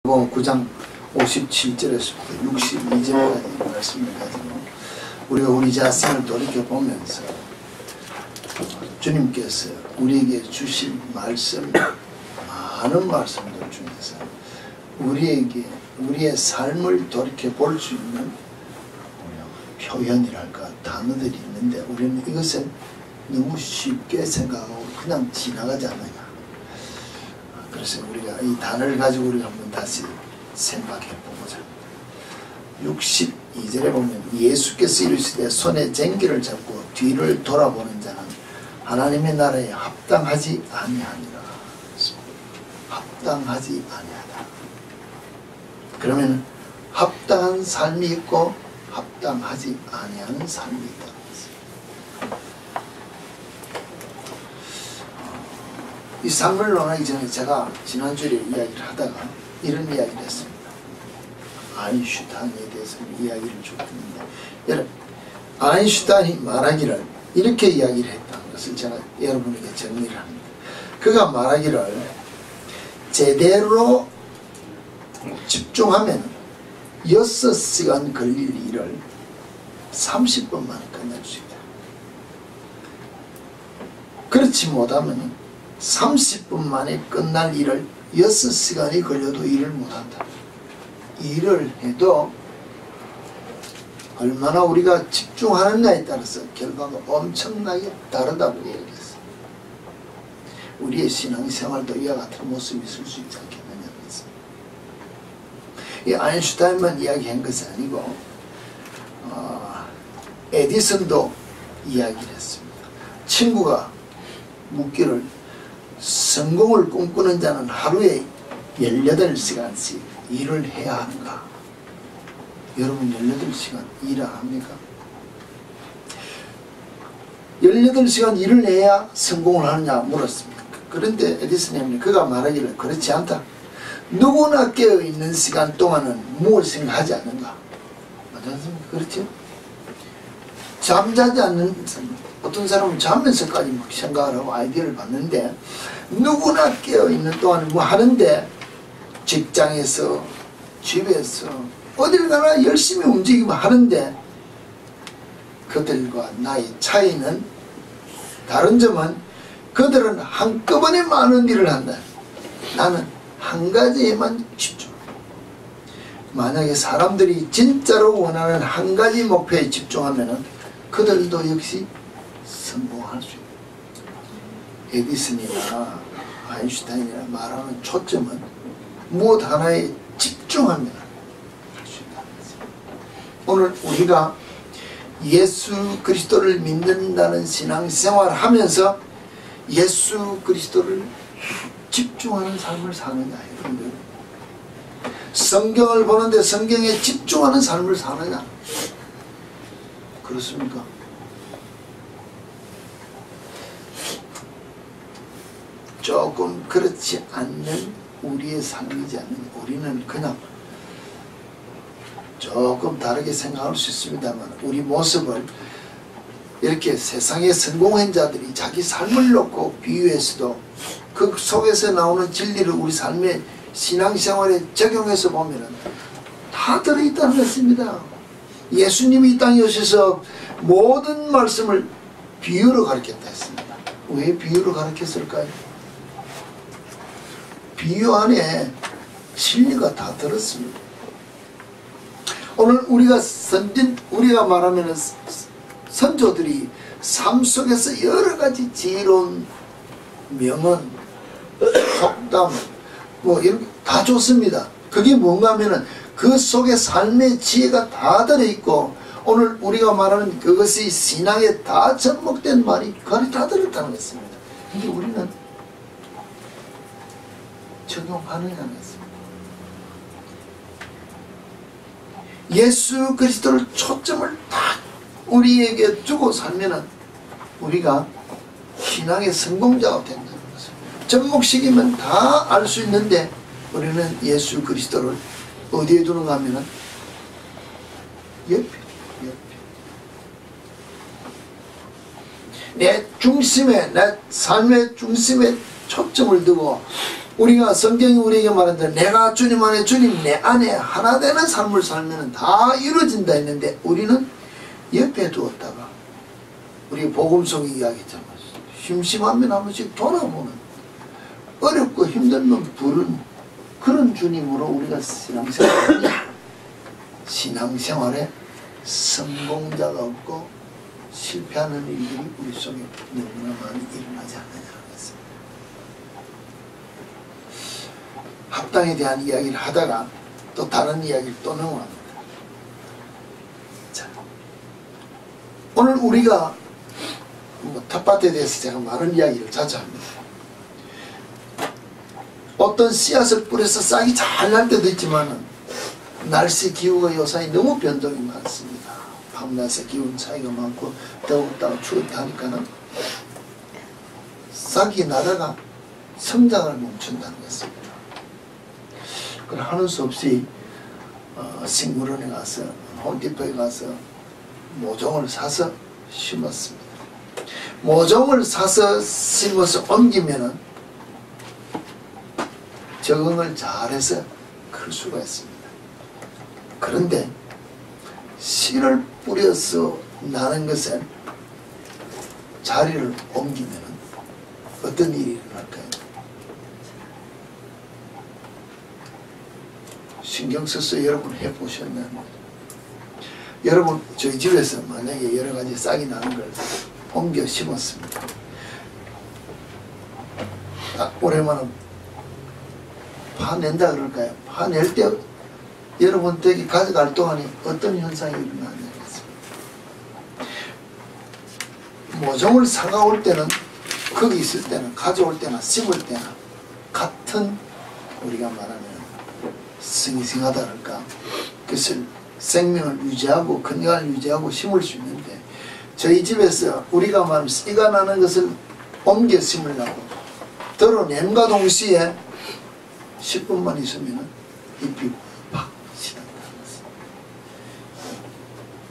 9장 57절에서부터 62절까지 말씀을 가지고 우리가 우리 자신을 돌이켜보면서 주님께서 우리에게 주신 말씀, 많은 말씀들 중에서 우리에게 우리의 삶을 돌이켜볼 수 있는 표현이랄까 단어들이 있는데 우리는 이것을 너무 쉽게 생각하고 그냥 지나가지 않느냐. 그래서 우리가 이 단어를 가지고 우리가 한번 다시 생각해 보자. 62절에 보면 예수께서 이르시되 손에 쟁기를 잡고 뒤를 돌아보는 자는 하나님의 나라에 합당하지 아니하니라. 합당하지 아니하다. 그러면 합당한 삶이 있고 합당하지 아니하는 삶이 있다. 이 삶을 논하기 전에 제가 지난주에 이야기를 하다가 이런 이야기를 했습니다. 아인슈타인에 대해서 이야기를 줬는데, 여러분, 아인슈타인이 말하기를 이렇게 이야기를 했다는 것을 제가 여러분에게 정리를 합니다. 그가 말하기를 제대로 집중하면 6시간 걸릴 일을 30분 만에 끝낼 수 있다. 그렇지 못하면 30분 만에 끝날 일을 6시간이 걸려도 일을 못한다. 일을 해도 얼마나 우리가 집중하느냐에 따라서 결과가 엄청나게 다르다고 얘기했어요. 우리의 신앙생활도 이와 같은 모습이 있을 수 있지 않겠느냐 그랬어요. 이 아인슈타인만 이야기한 것이 아니고 에디슨도 이야기를 했습니다. 친구가 묻기를 성공을 꿈꾸는 자는 하루에 18시간씩 일을 해야 하는가? 여러분 18시간 일을 합니까? 18시간 일을 해야 성공을 하느냐 물었습니다. 그런데 에디슨이 그가 말하기를 그렇지 않다. 누구나 깨어있는 시간 동안은 무엇을 하지 않는가? 맞지 않습니까? 그렇죠? 잠자지 않는 어떤 사람은 자면서까지 생각을 하고 아이디어를 받는데 누구나 깨어있는 동안 뭐 하는데 직장에서 집에서 어딜 가나 열심히 움직이면 하는데 그들과 나의 차이는 다른 점은 그들은 한꺼번에 많은 일을 한다. 나는 한 가지에만 집중. 만약에 사람들이 진짜로 원하는 한 가지 목표에 집중하면 그들도 역시 성공할 수 있다. 에디슨이나 아인슈타인이나 말하는 초점은 무엇 하나에 집중하면 할 수 있다는 것입니다. 오늘 우리가 예수 그리스도를 믿는다는 신앙생활을 하면서 예수 그리스도를 집중하는 삶을 사느냐 여러분들, 성경을 보는데 성경에 집중하는 삶을 사느냐, 그렇습니까? 조금 그렇지 않는 우리의 삶이지 않는, 우리는 그냥 조금 다르게 생각할 수 있습니다만 우리 모습을 이렇게 세상의 성공한 자들이 자기 삶을 놓고 비유해서도 그 속에서 나오는 진리를 우리 삶의 신앙생활에 적용해서 보면 다 들어있다는 것입니다. 예수님이 이 땅에 오셔서 모든 말씀을 비유로 가르쳤다 했습니다. 왜 비유로 가르쳤을까요? 비유 안에 진리가 다 들었습니다. 오늘 우리가 말하면 선조들이 삶 속에서 여러 가지 지혜로운 명언, 속담, 뭐 이렇게 다 좋습니다. 그게 뭔가 하면은 그 속에 삶의 지혜가 다 들어있고 오늘 우리가 말하는 그것이 신앙에 다 접목된 말이 거의 다 들었다는 것입니다. 근데 우리는 적용하느냐는 것입니다. 예수 그리스도를 초점을 딱 우리에게 두고 살면은 우리가 신앙의 성공자가 된다는 것입니다. 접목시키면 다 알 수 있는데 우리는 예수 그리스도를 어디에 두는가 하면은 옆에 내 중심에, 내 삶의 중심에 초점을 두고 우리가 성경이 우리에게 말한다. 내가 주님 안에 주님 내 안에 하나 되는 삶을 살면 다 이루어진다 했는데 우리는 옆에 두었다가 우리 복음 속에 이야기했잖아. 심심하면 한 번씩 돌아보는, 어렵고 힘들면 부르는 그런 주님으로 우리가 신앙생활에 성공자가 없고 실패하는 일들이 우리 속에 너무나 많이 일어나지 않느냐는 것입니다. 합당에 대한 이야기를 하다가 또 다른 이야기를 또 넘어갑니다. 자, 오늘 우리가 텃밭에 대해서 제가 많은 이야기를 자주 합니다. 어떤 씨앗을 뿌려서 싹이 잘 날 때도 있지만 날씨 기후가 요사이 너무 변동이 많습니다. 밤낮의 기온 차이가 많고 더웠다가 추웠다 하니까는 싹이 나다가 성장을 멈춘다는 것입니다. 그걸 하는 수 없이 식물원에 가서 홈디포에 가서 모종을 사서 심었습니다. 모종을 사서 심어서 옮기면은 적응을 잘해서 클 수가 있습니다. 그런데 씨를 뿌려서 나는 것은 자리를 옮기면 어떤 일이 일어날까요? 신경 써서 여러분 해보셨나요? 여러분 저희 집에서 만약에 여러가지 싹이 나는 걸 옮겨 심었습니다. 오랜만에 파낸다 그럴까요? 파낼 때 여러분 댁에 가져갈 동안에 어떤 현상이 일어나냐 했습니다. 모종을 사가올 때는 거기 있을 때는 가져올 때나 심을 때나 같은 우리가 말하는 싱싱하다 그럴까, 그것을 생명을 유지하고 건강을 유지하고 심을 수 있는데 저희 집에서 우리가 말하는 씨가 나는 것을 옮겨 심으려고 들어냄과 동시에 10분만 있으면 잎이 팍 시든다는 것입니다.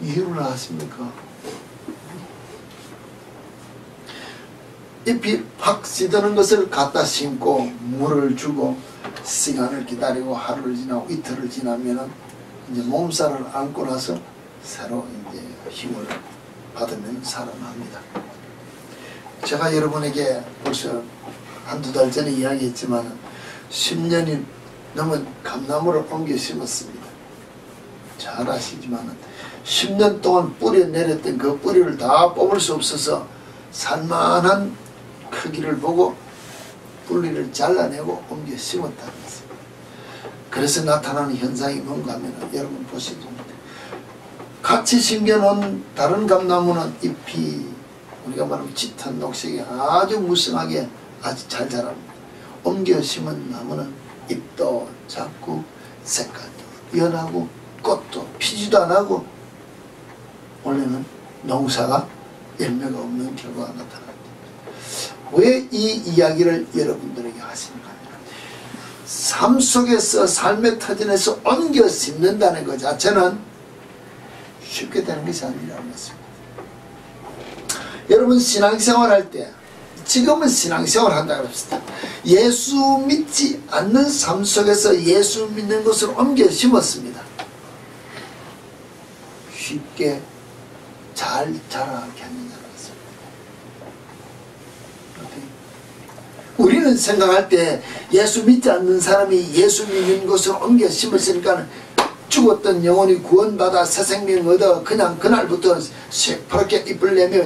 이해를 하십니까? 잎이 팍 시드는 것을 갖다 심고 물을 주고 시간을 기다리고 하루를 지나고 이틀을 지나면은 이제 몸살을 안고 나서 새로 이제 힘을 받으면 살아납니다. 제가 여러분에게 벌써 한두 달 전에 이야기했지만 10년이 넘은 감나무를 옮겨 심었습니다. 잘 아시지만 10년 동안 뿌려 내렸던 그 뿌리를 다 뽑을 수 없어서 살만한 크기를 보고 뿌리를 잘라내고 옮겨 심었다는 것입니다. 그래서 나타나는 현상이 뭔가 하면 여러분 보시죠. 같이 심겨놓은 다른 감나무는 잎이 우리가 말하면 짙은 녹색이 아주 무성하게 아주 잘 자랍니다. 옮겨 심은 나무는 잎도 작고 색깔도 연하고 꽃도 피지도 안 하고 원래는 농사가 열매가 없는 결과가 나타납니다. 왜 이 이야기를 여러분들에게 하시는가 하면 삶 속에서 삶의 터전에서 옮겨 심는다는 것 자체는 쉽게 되는 것이 아니라는 것입니다. 여러분 신앙생활 할 때 지금은 신앙생활 한다고 합시다. 예수 믿지 않는 삶 속에서 예수 믿는 것을 옮겨 심었습니다. 쉽게 잘 자라게 하느냐는 것입니다. 우리는 생각할 때 예수 믿지 않는 사람이 예수 믿는 것을 옮겨 심었으니까 죽었던 영혼이 구원받아 새 생명 얻어 그냥 그날부터 새파랗게 잎을 내며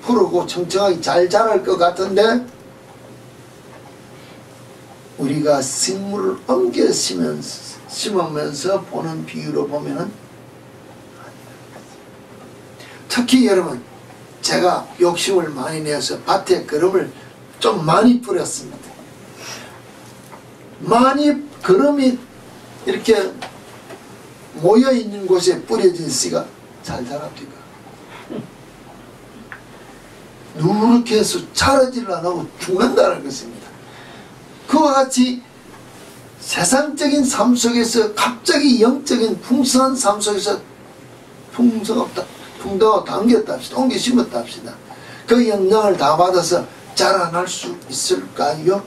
푸르고 청청하게 잘 자랄 것 같은데 우리가 식물을 옮겨 심으면서 보는 비유로 보면은 특히 여러분 제가 욕심을 많이 내서 밭에 거름을 좀 많이 뿌렸습니다. 많이 거름이 이렇게 모여있는 곳에 뿌려진 씨가 잘 자랍니까? 누렇게 해서 자라지를 안 하고 죽는다는 것입니다. 그와 같이 세상적인 삶 속에서 갑자기 영적인 풍성한 삶 속에서 풍덩어 당겼다 합시다. 옮겨 심었다 합시다. 그 영향을 다 받아서 자라날 수 있을까요?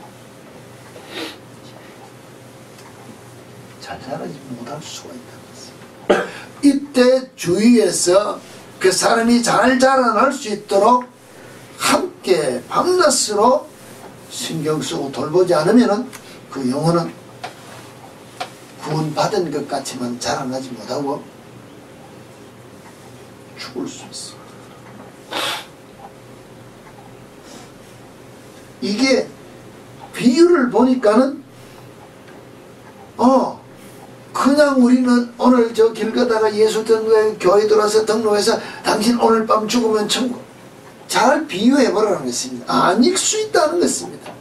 잘 자라지 못할 수가 있다는 것입니다. 이때 주위에서 그 사람이 잘 자라날 수 있도록 함께 밤낮으로 신경 쓰고 돌보지 않으면 그 영혼은 구원받은 것 같지만 자라나지 못하고 죽을 수 있어. 이게 비유를 보니까는 그냥 우리는 오늘 저 길 가다가 예수 등록회 교회 들어와서 등록해서 당신 오늘 밤 죽으면 천국, 잘 비유해보라는 것입니다. 아닐 수 있다는 것입니다.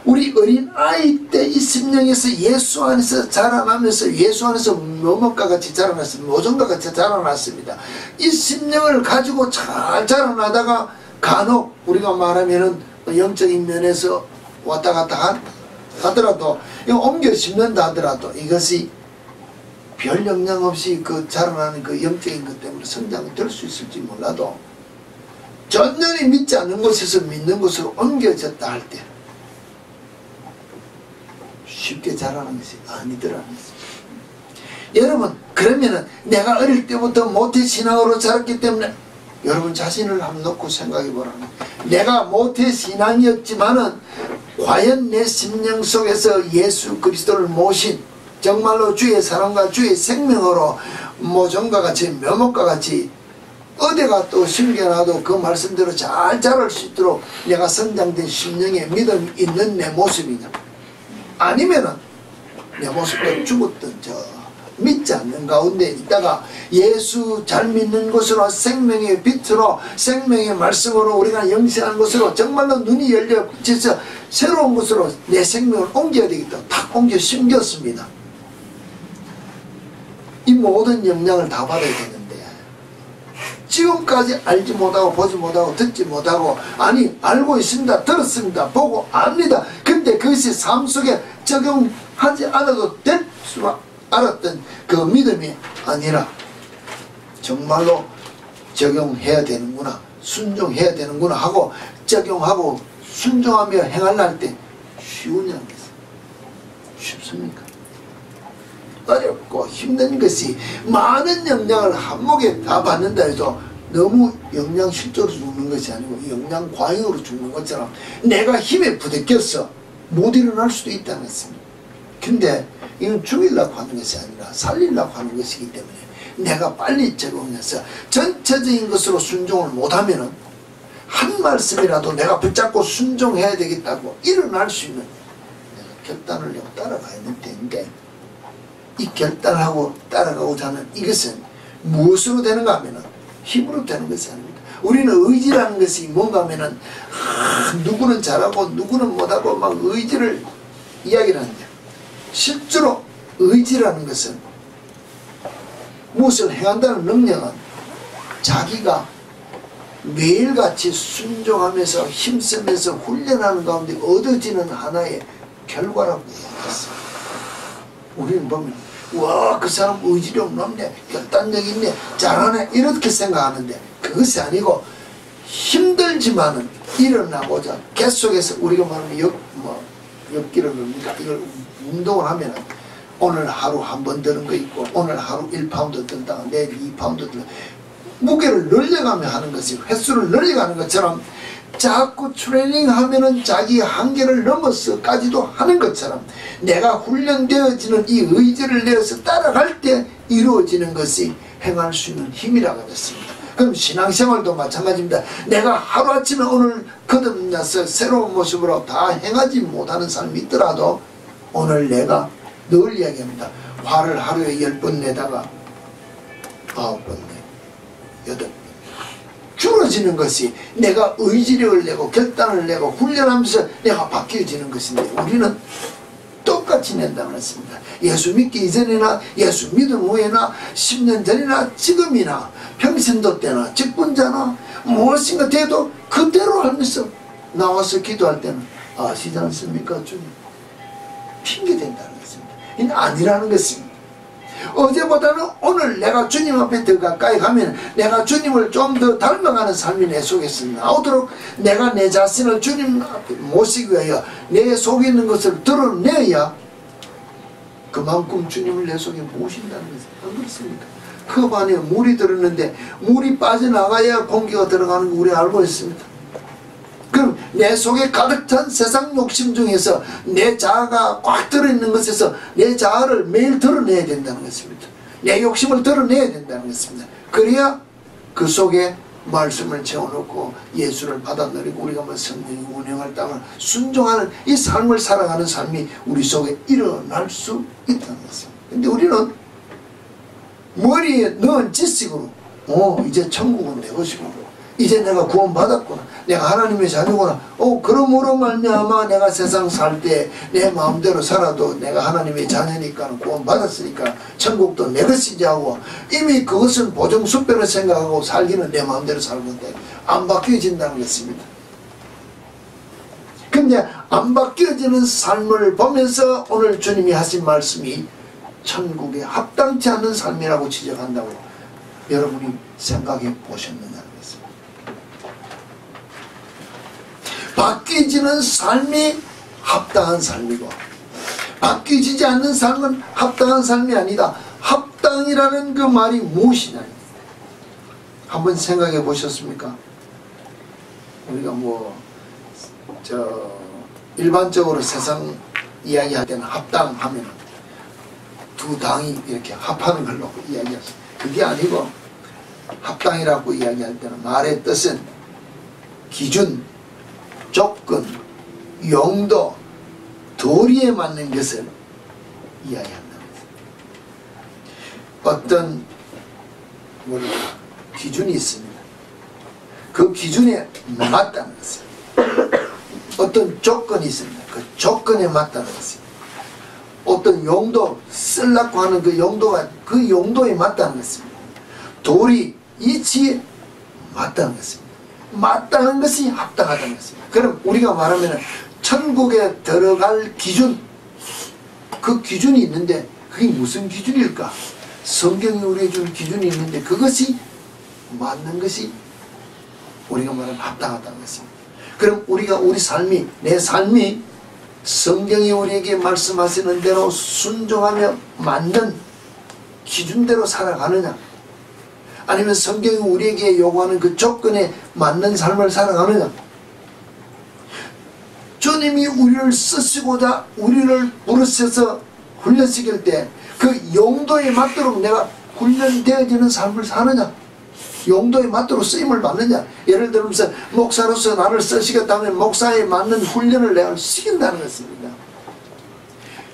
우리 어린 아이 때 이 심령에서 예수 안에서 자라나면서 예수 안에서 묘목과 같이 자라났습니다. 모종과 같이 자라났습니다. 이 심령을 가지고 잘 자라나다가 간혹 우리가 말하면은 영적인 면에서 왔다 갔다 하더라도 이거 옮겨 심는다 하더라도 이것이 별 영향 없이 그 자라나는 그 영적인 것 때문에 성장이 될 수 있을지 몰라도 전혀 믿지 않는 곳에서 믿는 곳으로 옮겨졌다 할 때 쉽게 자라는 것이 아니더라는 것입니다. 여러분, 그러면은 내가 어릴 때부터 모태신앙으로 자랐기 때문에 여러분 자신을 한번 놓고 생각해 보라는 거예요. 내가 모태신앙이었지만은 과연 내 심령 속에서 예수 그리스도를 모신 정말로 주의 사랑과 주의 생명으로 모종과 같이 묘목과 같이 어디가 또 심겨놔도 그 말씀대로 잘 자랄 수 있도록 내가 성장된 심령에 믿음이 있는 내 모습이냐, 아니면은 내 모습도 죽었던 믿지 않는 가운데 있다가 예수 잘 믿는 것으로 생명의 빛으로 생명의 말씀으로 우리가 영생한 것으로 정말로 눈이 열려 진짜 새로운 것으로 내 생명을 옮겨야 되겠다. 탁 옮겨 심겼습니다. 이 모든 영향을 다 받아야 되는데 지금까지 알지 못하고 보지 못하고 듣지 못하고, 아니 알고 있습니다, 들었습니다, 보고 압니다. 근데 그것이 삶 속에 적용하지 않아도 될 수가 알았던 그 믿음이 아니라 정말로 적용해야 되는구나, 순종해야 되는구나 하고 적용하고 순종하며 행하려할 때 쉬우냐는 것이 쉽습니까? 어렵고 힘든 것이 많은 영향을 한목에 다 받는다 해도 너무 영양실조로 죽는 것이 아니고 영양과잉으로 죽는 것처럼 내가 힘에 부대껴서 못 일어날 수도 있다는 것입니다. 근데 이건 죽이려고 하는 것이 아니라 살리려고 하는 것이기 때문에 내가 빨리 적용해서 전체적인 것으로 순종을 못하면 한 말씀이라도 내가 붙잡고 순종해야 되겠다고 일어날 수 있는 내가 결단을 내고 따라가야 되는데, 이 결단하고 따라가고자 하는 이것은 무엇으로 되는가 하면 힘으로 되는 것이 아닙니다. 우리는 의지라는 것이 뭔가 하면 누구는 잘하고 누구는 못하고 막 의지를 이야기를 하는데, 실제로 의지라는 것은 무엇을 행한다는 능력은 자기가 매일같이 순종하면서 힘쓰면서 훈련하는 가운데 얻어지는 하나의 결과라고 얘기했어요. 우리는 보면 와, 그 사람 의지력 높네, 결단력 있네, 잘하네 이렇게 생각하는데 그것이 아니고 힘들지만은 일어나고자 계속해서 우리가 말하면 엽기를 겁니까? 이걸 운동을 하면은 오늘 하루 한 번 드는 거 있고 오늘 하루 1파운드 든다가 내일 2파운드 든다, 무게를 늘려가며 하는 것이 횟수를 늘려가는 것처럼 자꾸 트레이닝 하면은 자기 한계를 넘어서까지도 하는 것처럼 내가 훈련되어지는 이 의지를 내어서 따라갈 때 이루어지는 것이 행할 수 있는 힘이라고 했습니다. 그럼 신앙생활도 마찬가지입니다. 내가 하루아침에 오늘 거듭나서 새로운 모습으로 다 행하지 못하는 사람이 있더라도 오늘 내가 늘 이야기합니다. 화를 하루에 10번 내다가 9번 내, 8번 줄어지는 것이 내가 의지력을 내고 결단을 내고 훈련하면서 내가 바뀌어지는 것인데, 우리는 똑같이 낸다고 했습니다. 예수 믿기 이전이나 예수 믿은 후에나 10년 전이나 지금이나 평신도 때나 직분자나 무엇인가 돼도 그대로 하면서 나와서 기도할 때는 아시지 않습니까 주님? 핑계댄다는 것입니다. 이는 아니라는 것입니다. 어제보다는 오늘 내가 주님 앞에 더 가까이 가면 내가 주님을 좀 더 닮아가는 삶이 내 속에서 나오도록 내가 내 자신을 주님 앞에 모시기 위하여 내 속에 있는 것을 드러내야 그만큼 주님을 내 속에 모으신다는 것은 안 그렇습니까? 컵 안에 물이 들었는데 물이 빠져나가야 공기가 들어가는 거 우리 알고 있습니다. 그럼 내 속에 가득 찬 세상 욕심 중에서 내 자아가 꽉 들어있는 것에서 내 자아를 매일 드러내야 된다는 것입니다. 내 욕심을 드러내야 된다는 것입니다. 그래야 그 속에 말씀을 채워놓고 예수를 받아들이고 우리가 뭐 성령이 운행할 땅을 순종하는 이 삶을 살아가는 삶이 우리 속에 일어날 수 있다는 것입니다. 근데 우리는 머리에 넣은 지식으로 이제 천국은 내 것이고 이제 내가 구원받았구나, 내가 하나님의 자녀구나, 그러므로 말미암아 내가 세상 살 때 내 마음대로 살아도 내가 하나님의 자녀니까 구원받았으니까 천국도 내 것이지 하고 이미 그것은 보정수배로 생각하고 살기는 내 마음대로 살는데 안 바뀌어진다는 것입니다. 근데 안 바뀌어지는 삶을 보면서 오늘 주님이 하신 말씀이 천국에 합당치 않는 삶이라고 지적한다고 여러분이 생각해 보셨느냐는 것입니다. 바뀌어지는 삶이 합당한 삶이고 바뀌어지지 않는 삶은 합당한 삶이 아니다. 합당이라는 그 말이 무엇이냐, 한번 생각해 보셨습니까? 우리가 일반적으로 세상 이야기할 때는 합당하면 두 당이 이렇게 합하는 걸로 이야기하죠. 그게 아니고 합당이라고 이야기할 때는 말의 뜻은 기준, 조건, 용도, 도리에 맞는 것을 이야기한다. 어떤 기준이 있습니다. 그 기준에 맞다는 것입니다. 어떤 조건이 있습니다. 그 조건에 맞다는 것입니다. 어떤 용도, 쓰려고 하는 그 용도가 그 용도에 맞다는 것입니다. 도리, 이치에 맞다는 것입니다. 맞다는 것이 합당하다는 것입니다. 그럼 우리가 말하면 천국에 들어갈 기준, 그 기준이 있는데 그게 무슨 기준일까? 성경이 우리에게 준 기준이 있는데 그것이 맞는 것이 우리가 말하는 합당하다는 것입니다. 그럼 우리가 우리 삶이, 내 삶이 성경이 우리에게 말씀하시는 대로 순종하며 맞는 기준대로 살아가느냐, 아니면 성경이 우리에게 요구하는 그 조건에 맞는 삶을 살아가느냐. 주님이 우리를 쓰시고자 우리를 부르셔서 훈련시킬 때 그 용도에 맞도록 내가 훈련되어지는 삶을 사느냐, 용도에 맞도록 쓰임을 받느냐. 예를 들면서 목사로서 나를 쓰시겠다면 목사에 맞는 훈련을 내가 시킨다는 것입니다.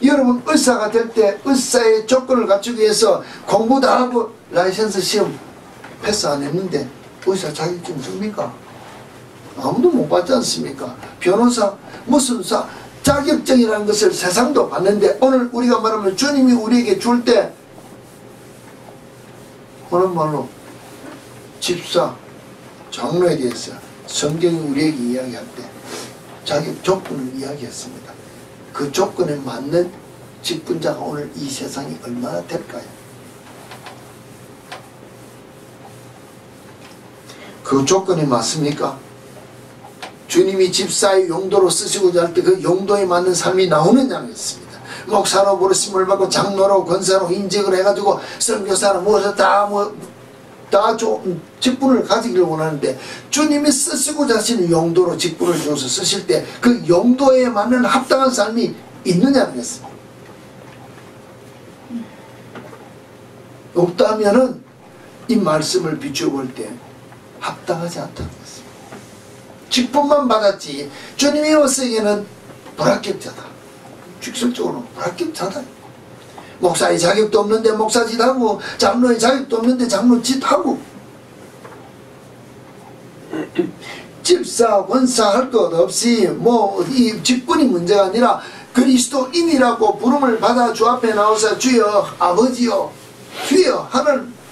여러분 의사가 될 때 의사의 조건을 갖추기 위해서 공부 다 하고 라이센스 시험 패스 안 했는데 의사 자격증 줍니까? 아무도 못 받지 않습니까? 변호사, 무슨 사, 자격증이라는 것을 세상도 받는데 오늘 우리가 말하면 주님이 우리에게 줄 때 그런 말로 집사, 장로에 대해서 성경이 우리에게 이야기할 때 자격 조건을 이야기했습니다. 그 조건에 맞는 직분자가 오늘 이 세상이 얼마나 될까요? 그 조건이 맞습니까? 주님이 집사의 용도로 쓰시고자 할 때 그 용도에 맞는 삶이 나오느냐는 것입니다. 목사로 부르심을 받고 장로로 권사로 인직을 해가지고 선교사로 무엇을 다 직분을 가지기를 원하는데 주님이 쓰시고자 하시는 용도로 직분을 줘서 쓰실 때 그 용도에 맞는 합당한 삶이 있느냐는 것입니다. 없다면은 이 말씀을 비추어볼 때 합당하지 않다는 것입니다. 직분만 받았지 주님이 왔으기에는 불합격자다. 직설적으로 불합격자다. 목사의 자격도 없는데 목사짓하고 장로의 자격도 없는데 장로짓하고 집사 권사 할 것 없이 이 직분이 문제가 아니라 그리스도인이라고 부름을 받아 주 앞에 나와서 주여 아버지여 주여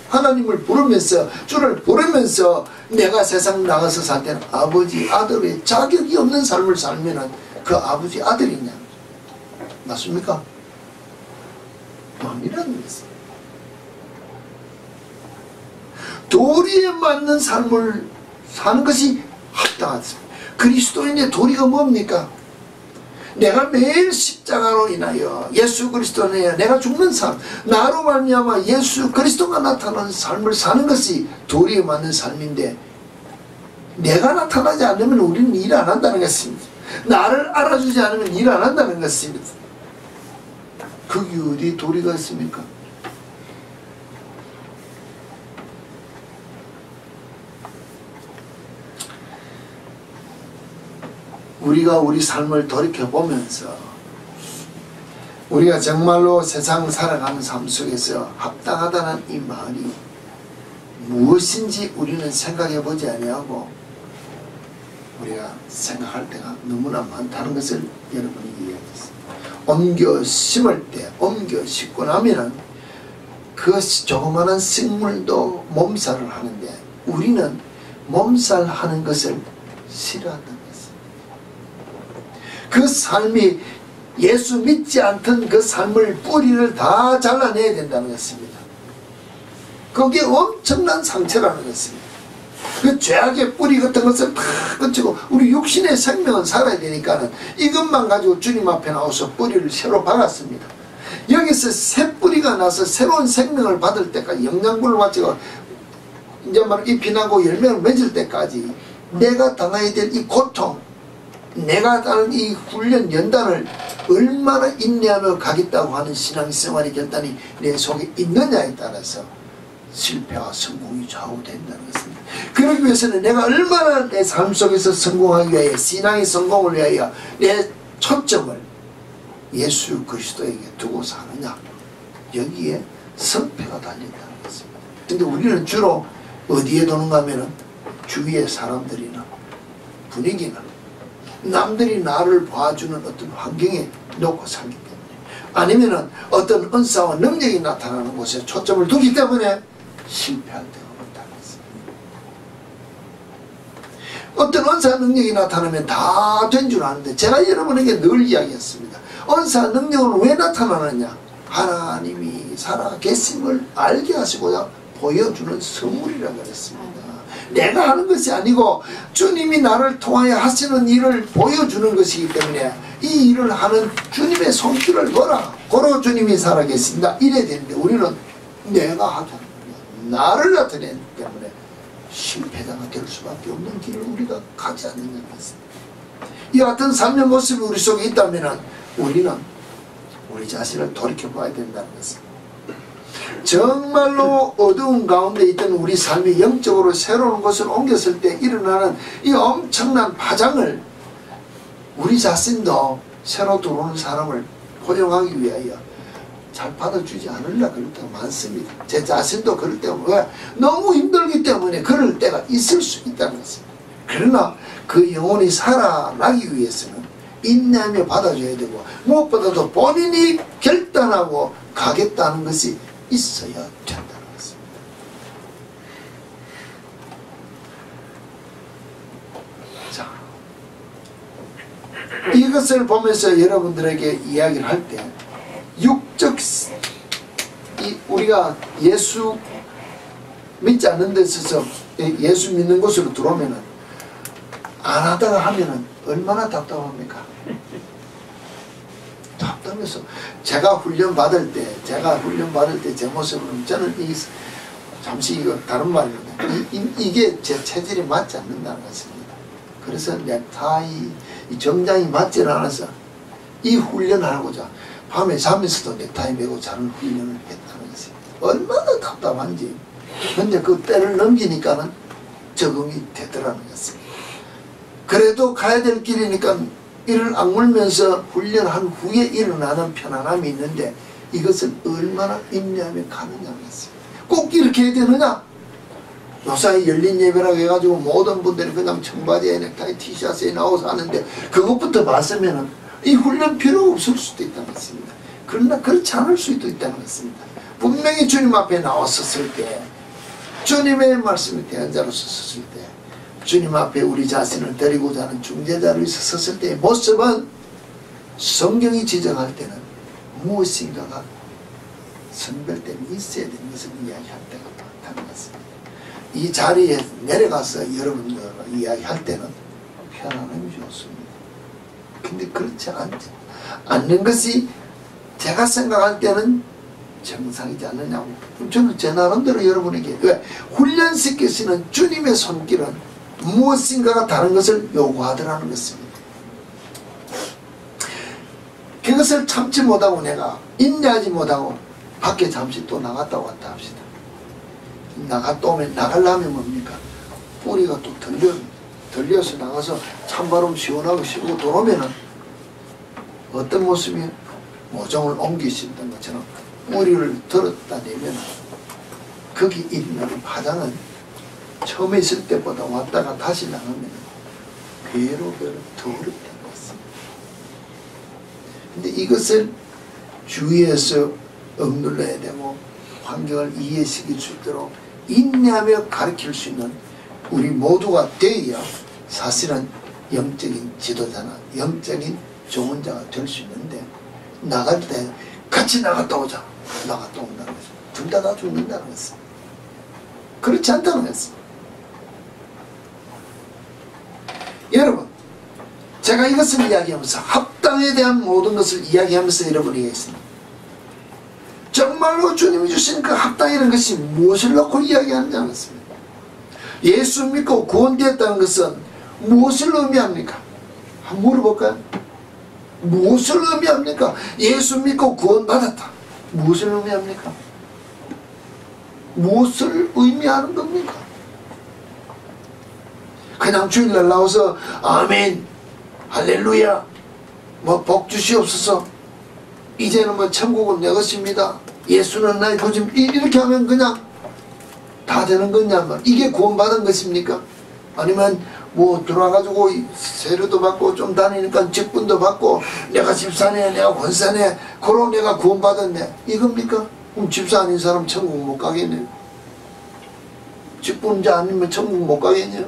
하나님을 부르면서 주를 부르면서 내가 세상 나가서 살 때는 아버지 아들의 자격이 없는 삶을 살면은 그 아버지 아들이냐? 맞습니까? 아니라는 것입니다. 도리에 맞는 삶을 사는 것이 합당하습니다. 그리스도인의 도리가 뭡니까? 내가 매일 십자가로 인하여 예수 그리스도 내에 내가 죽는 삶, 나로 말미암아 예수 그리스도가 나타나는 삶을 사는 것이 도리에 맞는 삶인데, 내가 나타나지 않으면 우리는 일 안 한다는 것입니다. 나를 알아주지 않으면 일 안 한다는 것입니다. 그게 어디 도리가 있습니까? 우리가 우리 삶을 돌이켜보면서 우리가 정말로 세상 살아가는 삶 속에서 합당하다는 이 말이 무엇인지 우리는 생각해 보지 아니하고 우리가 생각할 때가 너무나 많다는 것을 여러분이 이해하겠습니다. 옮겨 심을 때, 옮겨 심고 나면은 그 조그마한 식물도 몸살을 하는데 우리는 몸살 하는 것을 싫어한다는 것입니다. 그 삶이 예수 믿지 않던 그 삶을 뿌리를 다 잘라내야 된다는 것입니다. 그게 엄청난 상처라는 것입니다. 그 죄악의 뿌리 같은 것을 다 끊치고 우리 육신의 생명은 살아야 되니까는 이것만 가지고 주님 앞에 나와서 뿌리를 새로 박았습니다. 여기서 새 뿌리가 나서 새로운 생명을 받을 때까지 영양분을 받고 이제 막 잎이 나고 열매를 맺을 때까지 내가 당해야 될 이 고통, 내가 당한 이 훈련 연단을 얼마나 인내하며 가겠다고 하는 신앙생활의 결단이 내 속에 있느냐에 따라서 실패와 성공이 좌우된다는 것입니다. 그러기 위해서는 내가 얼마나 내 삶 속에서 성공하기 위하여, 신앙의 성공을 위하여 내 초점을 예수 그리스도에게 두고 사느냐, 여기에 성패가 달린다는 것입니다. 근데 우리는 주로 어디에 도는가 하면은 주위의 사람들이나 분위기나 남들이 나를 봐주는 어떤 환경에 놓고 살기 때문에, 아니면은 어떤 은사와 능력이 나타나는 곳에 초점을 두기 때문에 실패할 때가 많다는 것입니다. 어떤 은사 능력이 나타나면 다 된 줄 아는데, 제가 여러분에게 늘 이야기했습니다. 은사 능력은 왜 나타나느냐? 하나님이 살아계심을 알게 하시고자 보여주는 선물이라고 그랬습니다. 내가 하는 것이 아니고 주님이 나를 통하여 하시는 일을 보여주는 것이기 때문에 이 일을 하는 주님의 손길을 보라, 고로 주님이 살아계신다, 이래야 되는데 우리는 내가 하자는 거야, 나를 나타내기 때문에 실패자가 될 수밖에 없는 길을 우리가 가지 않는 것입니다. 이 같은 삶의 모습이 우리 속에 있다면 우리는 우리 자신을 돌이켜봐야 된다는 것입니다. 정말로 어두운 가운데 있던 우리 삶이 영적으로 새로운 곳을 옮겼을 때 일어나는 이 엄청난 파장을 우리 자신도 새로 들어오는 사람을 포용하기 위하여 잘 받아주지 않으려 그럴 때가 많습니다. 제 자신도 그럴 때가, 왜? 너무 힘들기 때문에 그럴 때가 있을 수 있다는 것입니다. 그러나 그 영혼이 살아나기 위해서는 인내하며 받아줘야 되고, 무엇보다도 본인이 결단하고 가겠다는 것이 있어야 된다는 것입니다. 자, 이것을 보면서 여러분들에게 이야기를 할 때, 육적, 우리가 예수 믿지 않는 데 있어서 예수 믿는 곳으로 들어오면은 안 하다가 하면은 얼마나 답답합니까? 답답해서 제가 훈련 받을 때 제 모습은 저는 잠시 이거 다른 말인데 이게 제 체질이 맞지 않는다는 것입니다. 그래서 넥타이 이 정장이 맞지 않아서 이 훈련을 하고자 밤에 자면서도 넥타이 메고 자는 훈련을 했다는 것입니다. 얼마나 답답한지. 근데 그 때를 넘기니까는 적응이 되더라는 것입니다. 그래도 가야 될 길이니까 이를 악물면서 훈련한 후에 일어나는 편안함이 있는데, 이것을 얼마나 인내하며 가느냐는 것입니다. 꼭 이렇게 해야 되느냐? 요사이 열린 예배라고 해가지고 모든 분들이 그냥 청바지에 넥타이 티셔츠에 나와서 하는데 그것부터 봤으면은 이 훈련 필요 없을 수도 있다는 것입니다. 그러나 그렇지 않을 수도 있다는 것입니다. 분명히 주님 앞에 나왔었을 때, 주님의 말씀이 대언자로서 섰을 때, 주님 앞에 우리 자신을 데리고자 하는 중재자로 섰을 때의 모습은 성경이 지적할 때는 무엇인가가 선별됨이 있어야 되는 것을 이야기할 때가 많다는 것입니다. 이 자리에 내려가서 여러분들과 이야기할 때는 편안함이 좋습니다. 근데 그렇지 않는 것이 제가 생각할 때는 정상이지 않느냐고. 저는 제 나름대로 여러분에게, 왜? 훈련시키시는 주님의 손길은 무엇인가가 다른 것을 요구하더라는 것입니다. 그것을 참지 못하고 내가 인내하지 못하고 밖에 잠시 또 나갔다 왔다 합시다. 나갔다 오면, 나가려면 뭡니까? 뿌리가 또 들려서 나가서 찬바람 시원하고 쉬고 들어오면은 어떤 모습이에요? 모종을 옮기시던 것처럼 뿌리를 들었다 내면 거기 있는 파장은 처음에 있을 때보다 왔다가 다시 나가면 배로 더 어렵다는 것입니다. 근데 이것을 주위에서 억눌러야 되고 환경을 이해시킬 수 있도록 인내하며 가르칠 수 있는 우리 모두가 되어야 사실은 영적인 지도자나 영적인 조언자가 될 수 있는데, 나갈 때 같이 나갔다 오자, 나갔다 온다는 거죠. 둘 다 죽는다는 것은 그렇지 않다는 것은. 여러분, 제가 이것을 이야기하면서 합당에 대한 모든 것을 이야기하면서 여러분에게 있습니다. 정말로 주님이 주신 그 합당이라는 것이 무엇을 놓고 이야기하느냐는 것입니다. 예수 믿고 구원되었다는 것은 무엇을 의미합니까? 한번 물어볼까요? 무엇을 의미합니까? 예수 믿고 구원받았다. 무엇을 의미합니까? 무엇을 의미하는 겁니까? 그냥 주일날 나와서 아멘, 할렐루야, 뭐 복 주시옵소서, 이제는 뭐 천국은 내 것입니다, 예수는 나의 구주입니다, 이렇게 하면 그냥 다 되는 거냐면, 이게 구원받은 것입니까? 아니면 뭐 들어와가지고 세례도 받고 좀 다니니까 직분도 받고 내가 집사네, 내가 권사네, 그럼 내가 구원받았네, 이겁니까? 그럼 집사 아닌 사람 천국 못 가겠네요. 직분자 아니면 천국 못 가겠네요.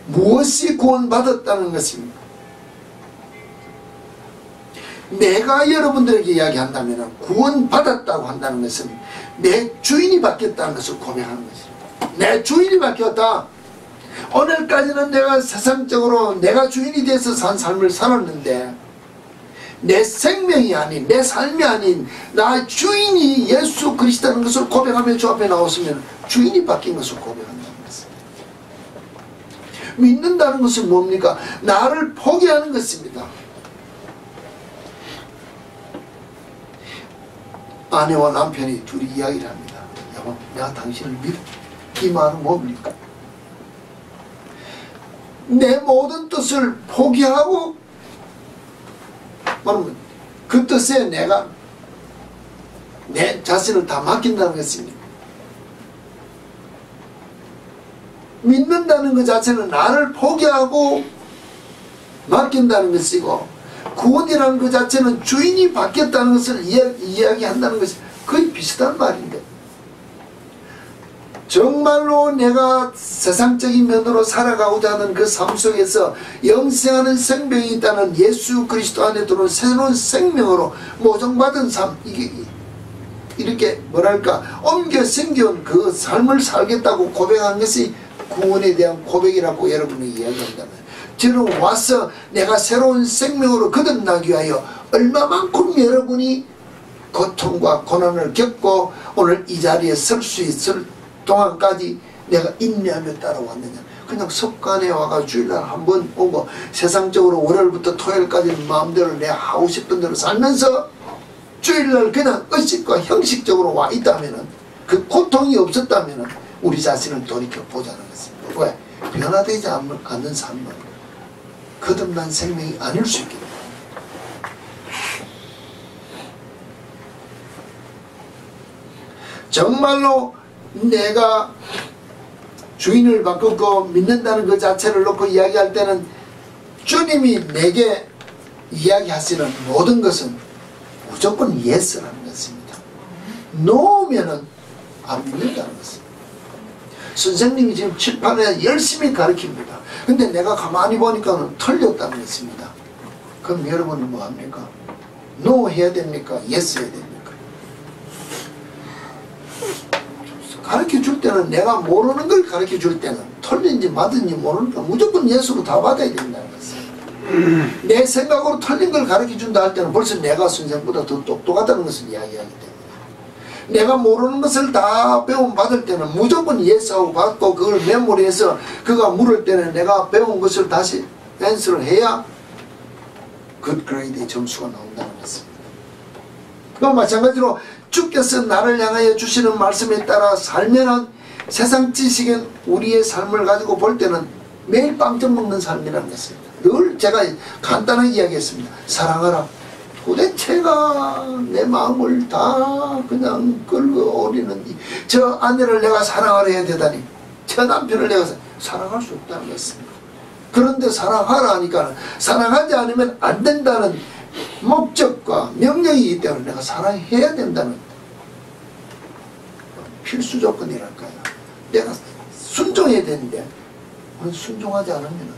무엇이 구원받았다는 것입니다. 내가 여러분들에게 이야기한다면 구원받았다고 한다는 것은 내 주인이 바뀌었다는 것을 고백하는 것입니다. 내 주인이 바뀌었다. 오늘까지는 내가 세상적으로 내가 주인이 돼서 산 삶을 살았는데 내 생명이 아닌, 내 삶이 아닌 나 주인이 예수 그리스도라는 것을 고백하며 주 앞에 나왔으면 주인이 바뀐 것을 고백한다는 것입니다. 믿는다는 것은 뭡니까? 나를 포기하는 것입니다. 아내와 남편이 둘이 이야기를 합니다. 여보, 내가 당신을 믿어. 이 말은 뭡니까? 내 모든 뜻을 포기하고 말하면 그 뜻에 내가 내 자신을 다 맡긴다는 것입니다. 믿는다는 것 자체는 나를 포기하고 맡긴다는 것이고, 구원이라는 것 자체는 주인이 바뀌었다는 것을 이야기한다는 것이 거의 비슷한 말인데, 정말로 내가 세상적인 면으로 살아가고자 하는 그 삶 속에서 영생하는 생명이 있다는 예수 그리스도 안에 들어온 새로운 생명으로 모종받은 삶, 이게 이렇게 뭐랄까 옮겨 생겨온 그 삶을 살겠다고 고백한 것이 구원에 대한 고백이라고 여러분이 이야기한다면, 저는 와서 내가 새로운 생명으로 거듭나기 위하여 얼마만큼 여러분이 고통과 고난을 겪고 오늘 이 자리에 설 수 있을 동안까지 내가 인내하며 따라왔느냐. 그냥 습관에 와가 주일날 한번 오고 세상적으로 월요일부터 토요일까지는 마음대로 내가 하고 싶은 대로 살면서 주일날 그냥 의식과 형식적으로 와 있다면은, 그 고통이 없었다면은 우리 자신을 돌이켜 보자는 것입니다. 왜? 변화되지 않는 삶은 거듭난 생명이 아닐 수 있기 때문에. 정말로 내가 주인을 바꾸고 믿는다는 것 자체를 놓고 이야기할 때는 주님이 내게 이야기하시는 모든 것은 무조건 예스라는 것입니다. 노면은 안 믿는다는 것입니다. 선생님이 지금 칠판에 열심히 가르칩니다. 근데 내가 가만히 보니까 틀렸다는 것입니다. 그럼 여러분은 뭐합니까? 노 해야 됩니까? 예스 해야 됩니까? 가르쳐 줄 때는, 내가 모르는 걸 가르쳐 줄 때는 틀린지 맞은지 모르니까 무조건 예수로 다 받아야 된다는 것을. 내 생각으로 틀린 걸 가르쳐준다 할 때는 벌써 내가 선생보다 더 똑똑하다는 것을 이야기하기 때문에, 내가 모르는 것을 다 배움 받을 때는 무조건 예스하고 받고 그걸 메모리해서 그가 물을 때는 내가 배운 것을 다시 앤서를 해야 굿 그레이드의 점수가 나온다는 것입니다. 그와 마찬가지로 주께서 나를 향하여 주시는 말씀에 따라 살면은 세상 지식은 우리의 삶을 가지고 볼 때는 매일 빵점 먹는 삶이라는 것입니다. 늘 제가 간단하게 이야기했습니다. 사랑하라. 도대체가 내 마음을 다 그냥 끌어오리는 저 아내를 내가 사랑하려 해야 되다니, 저 남편을 내가 사랑할 수 없다는 것입니다. 그런데 사랑하라 하니까 사랑하지 않으면 안 된다는 목적과 명령이기 때문에 내가 사랑해야 된다는 필수 조건이랄까요. 내가 순종해야 되는데 순종하지 않으면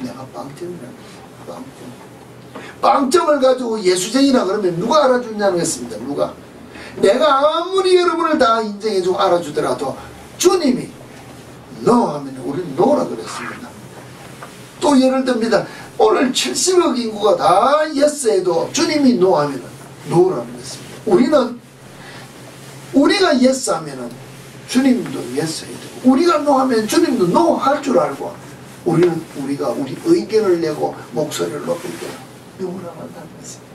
내가 빵점이라는 거예요. 빵점을 가지고 예수쟁이라 그러면 누가 알아주냐는 것입니다. 누가. 내가 아무리 여러분을 다 인정해주고 알아주더라도 주님이 no 하면 우리는 no라 그랬습니다. 또 예를 듭니다. 오늘 70억 인구가 다 yes 해도 주님이 no 하면 no라는 것입니다. 우리가 yes 하면 주님도 yes 해야 되고, 우리가 no 하면 주님도 no 할 줄 알고, 우리가 우리 의견을 내고 목소리를 높일 때 명랑하다는 것입니다.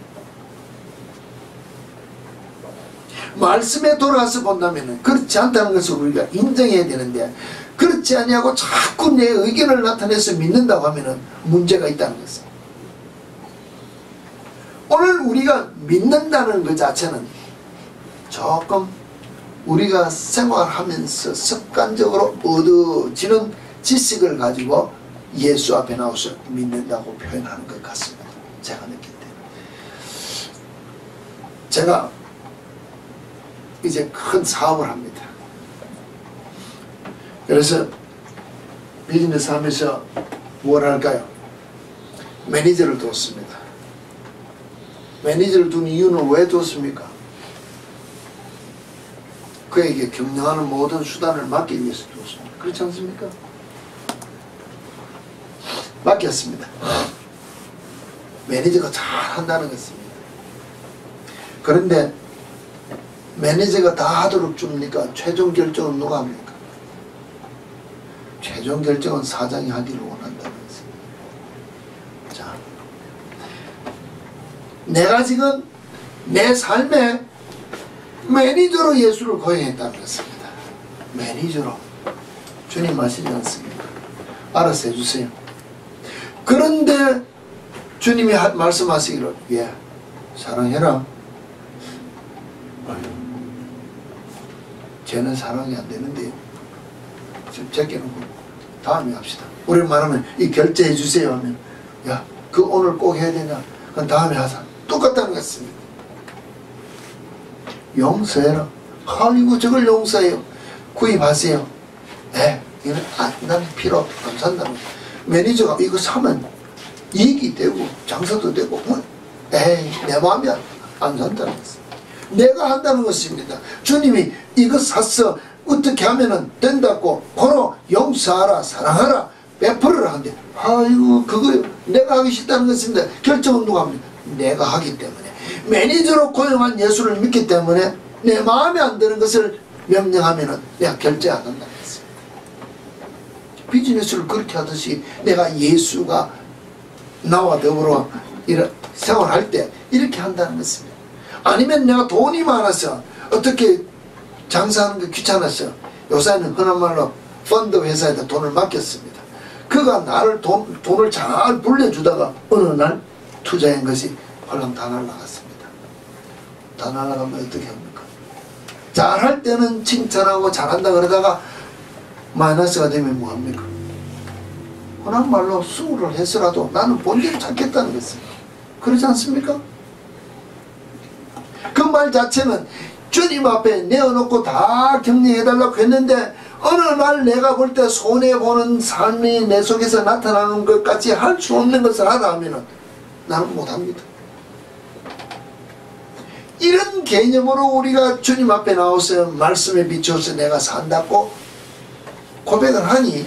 말씀에 돌아가서 본다면 그렇지 않다는 것을 우리가 인정해야 되는데, 그렇지 아니하고 자꾸 내 의견을 나타내서 믿는다고 하면 문제가 있다는 것입니다. 오늘 우리가 믿는다는 것 자체는 조금 우리가 생활하면서 습관적으로 얻어지는 지식을 가지고 예수 앞에 나와서 믿는다고 표현하는 것 같습니다. 제가 느낄 때. 제가 이제 큰 사업을 합니다. 그래서 비즈니스 하면서 뭘 할까요? 매니저를 뒀습니다. 매니저를 둔 이유는 왜 뒀습니까? 그에게 경영하는 모든 수단을 맡기기 위해서 뒀습니다. 그렇지 않습니까? 맡겼습니다. 매니저가 잘 한다는 것입니다. 그런데 매니저가 다 하도록 줍니까? 최종 결정은 누가 합니까? 최종 결정은 사장이 하기를 원한다는 것입니다. 자, 내가 지금 내 삶에 매니저로 예수를 고용했다는 것입니다. 매니저로. 주님 아시지 않습니까? 알아서 해주세요. 그런데 주님이 말씀하시기를, 예, 사랑해라. 쟤는 사랑이 안 되는데 지금 제껴놓고 다음에 합시다. 우리 말하면 이 결제해 주세요 하면, 야, 그 오늘 꼭 해야 되냐? 그럼 다음에 하자. 똑같다는 것입니다. 용서해라. 아이고 저걸 용서해요. 구입하세요. 네, 이건 난 필요 없어. 안 산다는 거예요. 매니저가 이거 사면 이익이 되고 장사도 되고, 에이 내 마음이 안 산다는 것입니다. 내가 한다는 것입니다. 주님이 이거 샀어. 어떻게 하면 된다고. 바로 용서하라, 사랑하라, 베풀어라 하는데, 아이고 그거 내가 하기 싫다는 것입니다. 결정은 누가 합니까? 내가 하기 때문에. 매니저로 고용한 예수를 믿기 때문에 내 마음에 안 드는 것을 명령하면 내가 결제 안 한다는 것입니다. 비즈니스를 그렇게 하듯이 내가 예수가 나와 더불어 생활할 때 이렇게 한다는 것입니다. 아니면 내가 돈이 많아서 어떻게 장사하는 게 귀찮아서 요새는 흔한 말로 펀드 회사에다 돈을 맡겼습니다. 그가 나를 돈을 잘 불려주다가 어느 날 투자한 것이 홀랑 다 날아갔습니다. 다 날아가면 어떻게 합니까? 잘할 때는 칭찬하고 잘한다 그러다가 마이너스가 되면 뭐합니까? 흔한 말로 수고를 해서라도 나는 본질을 찾겠다는 것입니다. 그렇지 않습니까? 그 말 자체는 주님 앞에 내어놓고 다 격려해달라고 했는데, 어느 날 내가 볼 때 손해보는 삶이 내 속에서 나타나는 것까지 할 수 없는 것을 하라 하면 나는 못합니다. 이런 개념으로 우리가 주님 앞에 나와서 말씀에 비추어서 내가 산다고 고백을 하니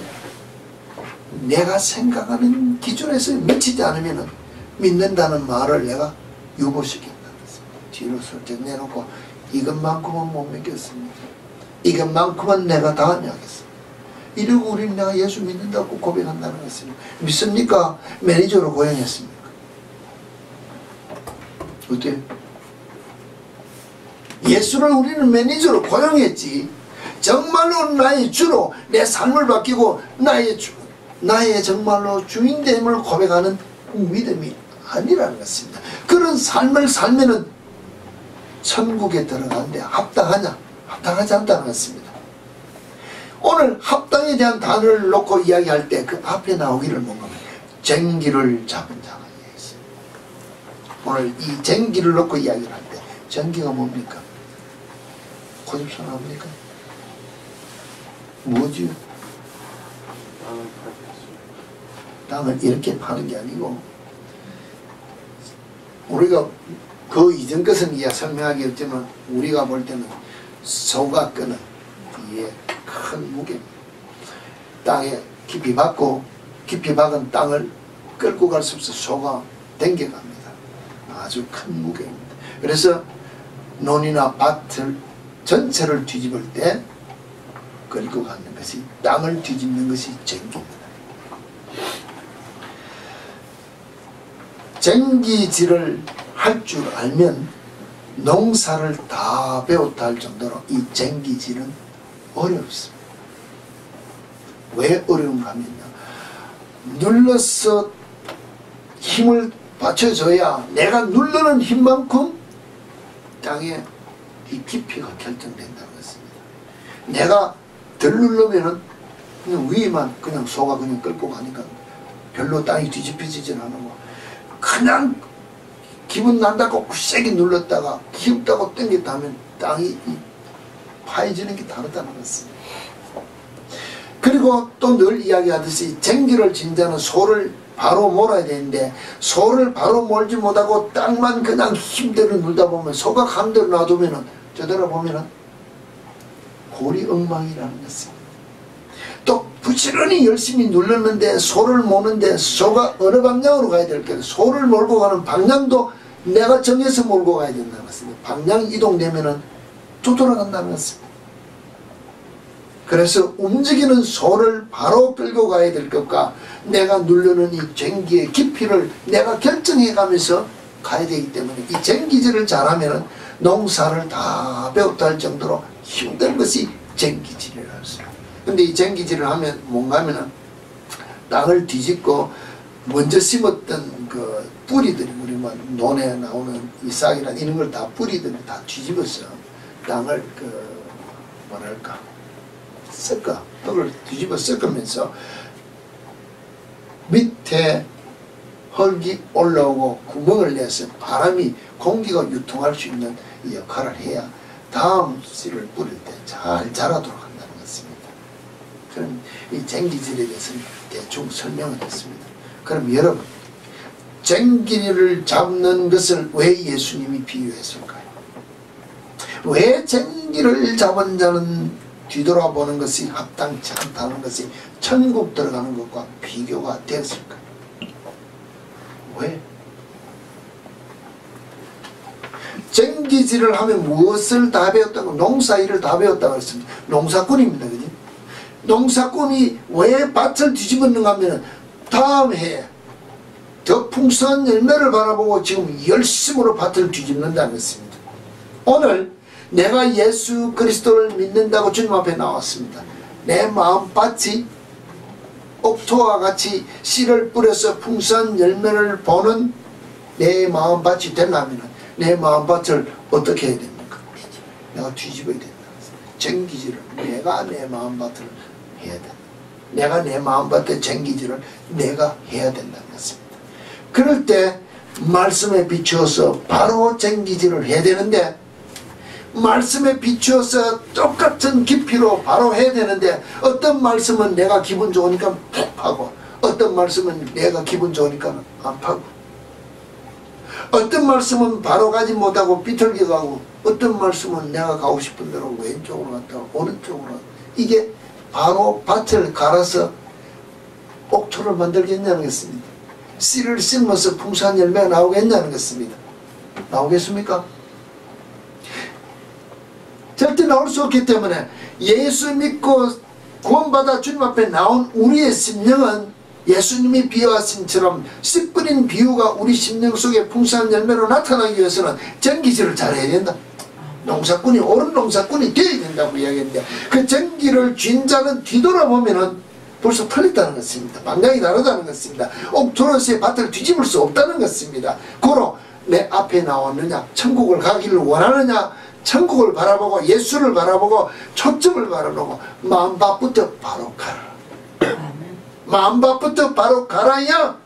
내가 생각하는 기준에서 미치지 않으면 믿는다는 말을 내가 유보시킨다는 것입니다. 뒤로 슬쩍 내놓고 이것만큼은 못 믿겠습니다. 이것만큼은 내가 다음에 하겠습니다. 이러고 우리는 내가 예수 믿는다고 고백한다는 것입니다. 믿습니까? 매니저로 고용했습니까? 어때요? 예수를 우리는 매니저로 고용했지, 정말로 나의 주로 내 삶을 바뀌고 나의 정말로 주인됨을 고백하는 믿음이 아니라는 것입니다. 그런 삶을 살면은 천국에 들어가는데 합당하냐? 합당하지 않다는 것입니다. 오늘 합당에 대한 단어를 놓고 이야기할 때 그 앞에 나오기를 뭔가 쟁기를 잡은 자가 예수. 오늘 이 쟁기를 놓고 이야기를 할 때 쟁기가 뭡니까? 고집사 나옵니까? 뭐지요? 땅을 이렇게 파는 게 아니고, 우리가 그 이전 것은 이야 설명하기 없지만 우리가 볼 때는 소가 끄는 뒤에 큰 무게입니다. 땅에 깊이 박고 깊이 박은 땅을 끌고 갈 수 없어 소가 댕겨갑니다. 아주 큰 무게입니다. 그래서 논이나 밭을 전체를 뒤집을 때 끌고 가는 것이, 땅을 뒤집는 것이 쟁기입니다. 쟁기질을 할 줄 알면 농사를 다 배웠다 할 정도로 이 쟁기질은 어렵습니다. 왜 어려운가 하면요, 눌러서 힘을 받쳐줘야 내가 누르는 힘만큼 땅의 이 깊이가 결정된다는 것입니다. 내가 덜 누르면은 그냥 위에만 그냥 소가 그냥 끌고 가니까 별로 땅이 뒤집혀지진 않고, 그냥 기분 난다고 세게 눌렀다가 기울다고 당겼다면 땅이 파해지는 게 다르다는 것입니다. 그리고 또 늘 이야기하듯이 쟁기를 진 자는 소를 바로 몰아야 되는데, 소를 바로 몰지 못하고 땅만 그냥 힘대로 눌다 보면, 소가 감대로 놔두면은 저대로 보면은 골이 엉망이라는 것입니다. 또 부지런히 열심히 눌렀는데 소를 모는데 소가 어느 방향으로 가야 될까요? 소를 몰고 가는 방향도 내가 정해서 몰고 가야 된다는 것입니다. 방향 이동되면은 또 돌아간다는 것입니다. 그래서 움직이는 소를 바로 끌고 가야 될 것과 내가 누르는 이 쟁기의 깊이를 내가 결정해 가면서 가야 되기 때문에, 이 쟁기질을 잘하면은 농사를 다 배웠다 할 정도로 힘든 것이 쟁기질이라는 것입니다. 근데 이 쟁기질을 하면 뭔가 하면은 땅을 뒤집고 먼저 심었던 그 뿌리들이, 우리 뭐 논에 나오는 이 싹이나 이런 걸 다 뿌리들을 다 뒤집어서 땅을 뭐랄까 섞어, 흙을 뒤집어 섞으면서 밑에 흙이 올라오고 구멍을 내서 바람이, 공기가 유통할 수 있는 이 역할을 해야 다음 씨를 뿌릴 때 잘 자라도록 한다는 것입니다. 그럼 이 쟁기질에 대해서는 대충 설명을 했습니다. 그럼 여러분, 쟁기를 잡는 것을 왜 예수님이 비유했을까요? 왜 쟁기를 잡은 자는 뒤돌아보는 것이 합당치 않다는 것이 천국 들어가는 것과 비교가 되었을까요? 왜? 쟁기질을 하면 무엇을 다 배웠다고? 농사일을 다 배웠다고 했습니다. 농사꾼입니다. 그지? 농사꾼이 왜 밭을 뒤집었는가 하면 다음 해에 더 풍성한 열매를 바라보고 지금 열심으로 밭을 뒤집는다는 것입니다. 오늘 내가 예수 그리스도를 믿는다고 주님 앞에 나왔습니다. 내 마음밭이 옥토와 같이 씨를 뿌려서 풍성한 열매를 보는 내 마음밭이 되려면 내 마음밭을 어떻게 해야 됩니까? 내가 뒤집어야 된다. 쟁기질을 내가 내 마음밭을 해야 된다. 내가 내 마음밭의 쟁기질을 내가 해야 된다는 것입니다. 그럴 때 말씀에 비추어서 바로 쟁기질을 해야 되는데, 말씀에 비추어서 똑같은 깊이로 바로 해야 되는데, 어떤 말씀은 내가 기분 좋으니까 푹 파고, 어떤 말씀은 내가 기분 좋으니까 안 파고, 어떤 말씀은 바로 가지 못하고 비틀게 가고, 어떤 말씀은 내가 가고 싶은 대로 왼쪽으로 갔다가 오른쪽으로, 이게 바로 밭을 갈아서 옥토를 만들겠냐는 것입니다. 씨를 심어서 풍성한 열매가 나오겠냐는 것입니다. 나오겠습니까? 절대 나올 수 없기 때문에 예수 믿고 구원받아 주님 앞에 나온 우리의 심령은 예수님이 비유하신처럼 씨 뿌린 비유가 우리 심령 속에 풍성한 열매로 나타나기 위해서는 전기질을 잘해야 된다. 농사꾼이 옳은 농사꾼이 되어야 된다고 이야기했는데 그 전기를 쥔 자는 뒤돌아보면은 벌써 틀렸다는 것입니다. 방향이 다르다는 것입니다. 옥토로스의 밭을 뒤집을 수 없다는 것입니다. 고로 내 앞에 나왔느냐, 천국을 가기를 원하느냐, 천국을 바라보고 예수를 바라보고 초점을 바라보고 마음밭부터 바로 가라. 마음밭부터 바로 가라야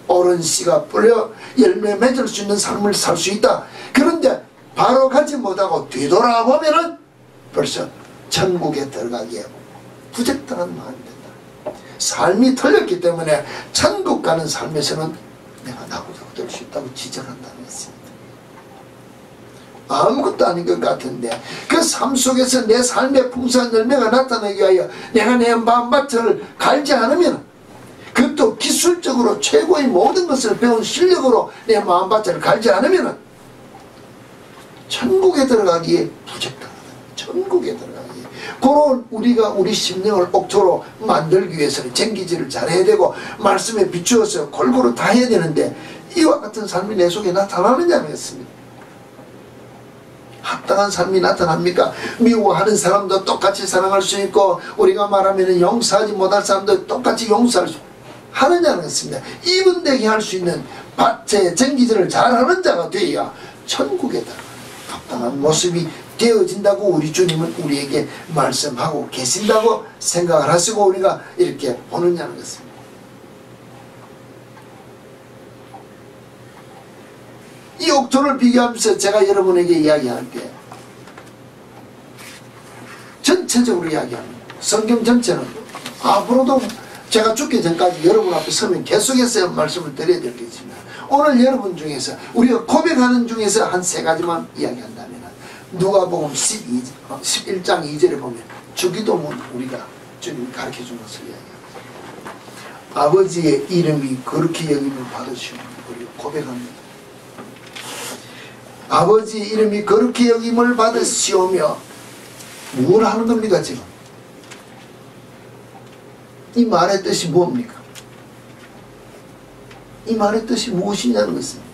옳은 씨가 뿌려 열매 맺을 수 있는 삶을 살 수 있다. 그런데 바로 가지 못하고 뒤돌아보면은 벌써 천국에 들어가기에 부적당한 마음이 된다. 삶이 틀렸기 때문에 천국 가는 삶에서는 내가 나고자고 될 수 있다고 지적한다는 것입니다. 아무것도 아닌 것 같은데 그 삶 속에서 내 삶의 풍성한 열매가 나타나기 위하여 내가 내 마음밭을 갈지 않으면, 그것도 기술적으로 최고의 모든 것을 배운 실력으로 내 마음밭을 갈지 않으면 천국에 들어가기에 부적당하다. 천국에 들어가기에. 그런 우리가 우리 심령을 옥토로 만들기 위해서는 전기질을 잘해야 되고 말씀에 비추어서 골고루 다 해야 되는데 이와 같은 삶이 내 속에 나타나느냐는 것입니다. 합당한 삶이 나타납니까? 미워하는 사람도 똑같이 사랑할 수 있고 우리가 말하면 용서하지 못할 사람도 똑같이 용서할 수 하느냐는 것입니다. 이분되게 할 수 있는 밭의 전기질을 잘하는 자가 되어야 천국에 들어가는 합당한 모습이 되어진다고 우리 주님은 우리에게 말씀하고 계신다고 생각을 하시고 우리가 이렇게 보느냐는 것입니다. 이 옥토를 비교하면서 제가 여러분에게 이야기할 때 전체적으로 이야기합니다. 성경 전체는 앞으로도 제가 죽기 전까지 여러분 앞에 서면 계속해서 말씀을 드려야 되겠지만 오늘 여러분 중에서 우리가 고백하는 중에서 한 세 가지만 이야기한다면 누가복음 11장 2절에 보면 주기도문 우리가 주님이 가르쳐준 것을 이야기합니다. 아버지의 이름이 그렇게 여김을 받으시오. 우리가 고백합니다. 아버지 이름이 거룩히 여김을 받으시오며 뭘 하는 겁니까 지금? 이 말의 뜻이 뭡니까? 이 말의 뜻이 무엇이냐는 것입니다.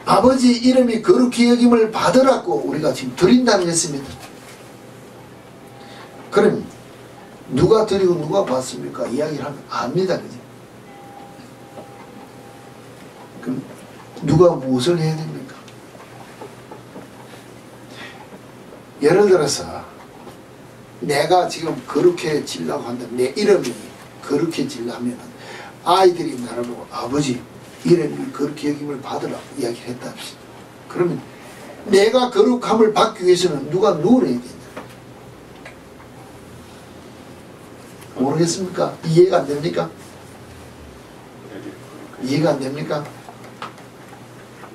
아버지 이름이 거룩히 여김을 받으라고 우리가 지금 드린다는 것입니다. 그럼 누가 드리고 누가 받습니까? 이야기를 하면 압니다. 그죠? 그럼 누가 무엇을 해야 됩니까? 예를 들어서 내가 지금 거룩해지려고 한다. 내 이름이 거룩해지려면 아이들이 나를 보고 아버지 이름이 거룩히 여김을 받으라고 이야기를 했다 합시다. 그러면 내가 거룩함을 받기 위해서는 누가 누구를 해야 되냐? 모르겠습니까? 이해가 안 됩니까? 이해가 안 됩니까?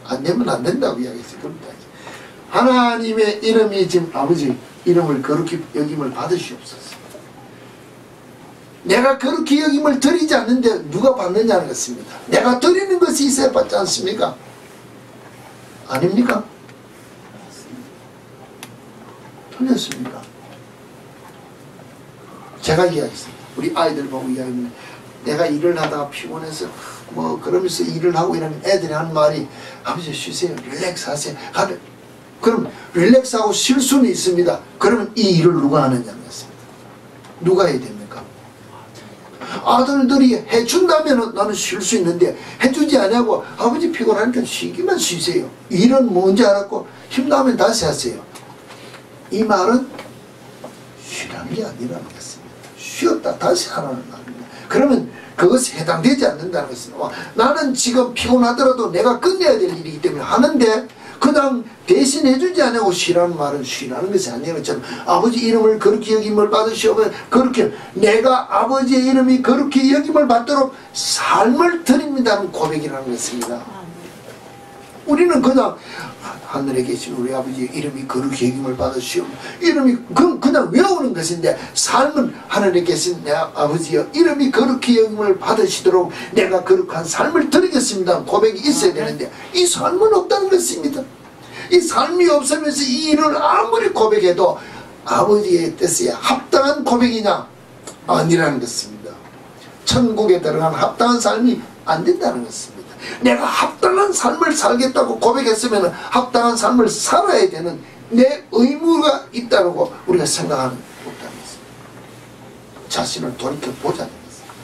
안 되면 안 된다고 이야기했어요. 하나님의 이름이 지금 아버지 이름을 거룩히 여김을 받으시옵소서. 내가 거룩히 여김을 드리지 않는데 누가 받느냐는 것입니다. 내가 드리는 것이 있어야 받지 않습니까? 아닙니까? 틀렸습니까? 제가 이야기했습니다. 우리 아이들 보고 이야기합니다. 내가 일을 하다가 피곤해서 뭐 그러면서 일을 하고 이러면 애들이 하는 말이 아버지 쉬세요. 릴렉스 하세요. 그럼 릴렉스하고 쉴 수는 있습니다. 그러면 이 일을 누가 하느냐는 것입니다. 누가 해야 됩니까? 아들들이 해준다면 나는 쉴 수 있는데 해주지 않냐고 아버지 피곤하니까 쉬기만 쉬세요. 일은 뭔지 알았고 힘나면 다시 하세요. 이 말은 쉬라는 게 아니라는 것입니다. 쉬었다 다시 하라는 말입니다. 그러면 그것이 해당되지 않는다는 것입니다. 나는 지금 피곤하더라도 내가 끝내야 될 일이기 때문에 하는데 그냥 대신 해주지 않고 쉬라는 말은 쉬라는 것이 아니에요. 것처럼 아버지 이름을 거룩히 여김을 받으시오면 그렇게 내가 아버지의 이름이 거룩히 여김을 받도록 삶을 드립니다는 고백이라는 것입니다. 우리는 그냥 하늘에 계신 우리 아버지 이름이 거룩히 여김을 받으시오. 이름이 그냥 외우는 것인데, 삶은 하늘에 계신 내 아버지여 이름이 거룩히 여김을 받으시도록 내가 거룩한 삶을 드리겠습니다. 고백이 있어야 되는데 이 삶은 없다는 것입니다. 이 삶이 없으면서 이 일을 아무리 고백해도 아버지의 뜻에 합당한 고백이냐? 아니라는 것입니다. 천국에 들어간 합당한 삶이 안 된다는 것입니다. 내가 합당한 삶을 살겠다고 고백했으면 합당한 삶을 살아야 되는 내 의무가 있다고 우리가 생각하는 것입니다. 자신을 돌이켜보자는 것입니다.